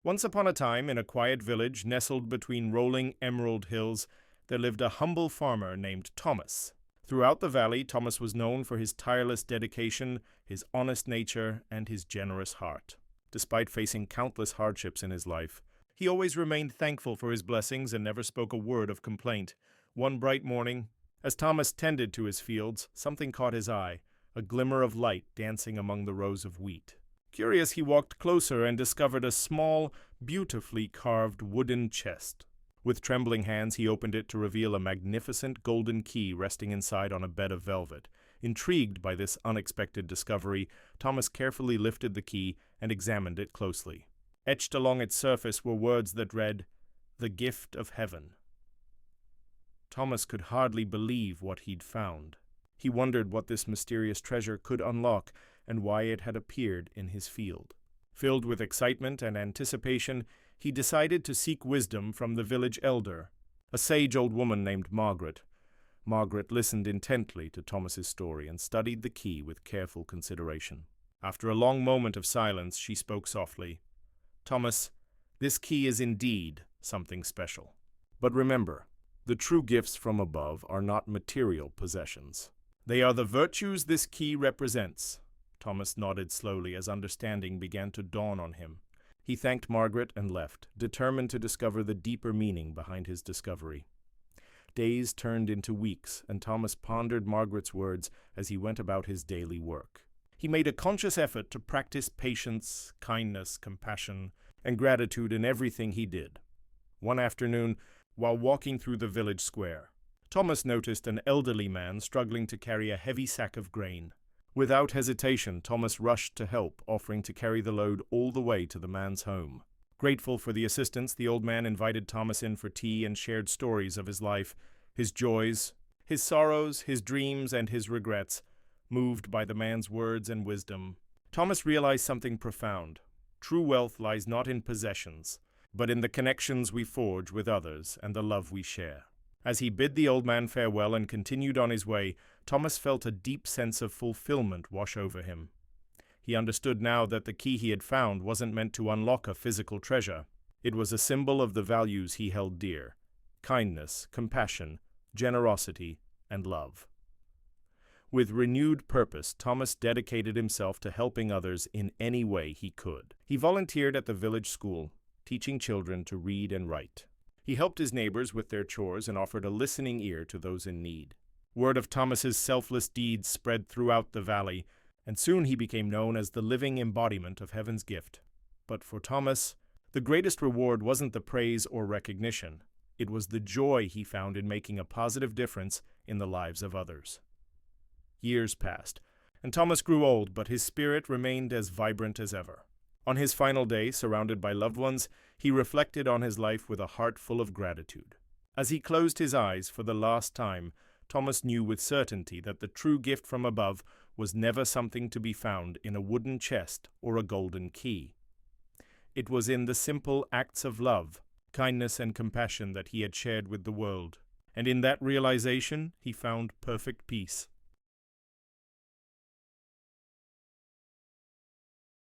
Once upon a time, in a quiet village nestled between rolling emerald hills, there lived a humble farmer named Thomas. Throughout the valley, Thomas was known for his tireless dedication, his honest nature, and his generous heart. Despite facing countless hardships in his life, he always remained thankful for his blessings and never spoke a word of complaint. One bright morning, as Thomas tended to his fields, something caught his eye, a glimmer of light dancing among the rows of wheat. Curious, he walked closer and discovered a small, beautifully carved wooden chest. With trembling hands, he opened it to reveal a magnificent golden key resting inside on a bed of velvet. Intrigued by this unexpected discovery, Thomas carefully lifted the key and examined it closely. Etched along its surface were words that read, "The gift of heaven." Thomas could hardly believe what he'd found. He wondered what this mysterious treasure could unlock and why it had appeared in his field. Filled with excitement and anticipation, he decided to seek wisdom from the village elder, a sage old woman named Margaret. Margaret listened intently to Thomas's story and studied the key with careful consideration. After a long moment of silence, she spoke softly. "Thomas, this key is indeed something special. But remember, the true gifts from above are not material possessions. They are the virtues this key represents." Thomas nodded slowly as understanding began to dawn on him. He thanked Margaret and left, determined to discover the deeper meaning behind his discovery. Days turned into weeks, and Thomas pondered Margaret's words as he went about his daily work. He made a conscious effort to practice patience, kindness, compassion, and gratitude in everything he did. One afternoon, while walking through the village square, Thomas noticed an elderly man struggling to carry a heavy sack of grain. Without hesitation, Thomas rushed to help, offering to carry the load all the way to the man's home. Grateful for the assistance, the old man invited Thomas in for tea and shared stories of his life, his joys, his sorrows, his dreams, and his regrets. Moved by the man's words and wisdom, Thomas realized something profound. True wealth lies not in possessions, but in the connections we forge with others and the love we share. As he bid the old man farewell and continued on his way, Thomas felt a deep sense of fulfillment wash over him. He understood now that the key he had found wasn't meant to unlock a physical treasure. It was a symbol of the values he held dear: kindness, compassion, generosity, and love. With renewed purpose, Thomas dedicated himself to helping others in any way he could. He volunteered at the village school, teaching children to read and write. He helped his neighbors with their chores and offered a listening ear to those in need. Word of Thomas's selfless deeds spread throughout the valley, and soon he became known as the living embodiment of heaven's gift. But for Thomas, the greatest reward wasn't the praise or recognition. It was the joy he found in making a positive difference in the lives of others. Years passed, and Thomas grew old, but his spirit remained as vibrant as ever. On his final day, surrounded by loved ones, he reflected on his life with a heart full of gratitude. As he closed his eyes for the last time, Thomas knew with certainty that the true gift from above was never something to be found in a wooden chest or a golden key. It was in the simple acts of love, kindness, and compassion that he had shared with the world, and in that realization he found perfect peace.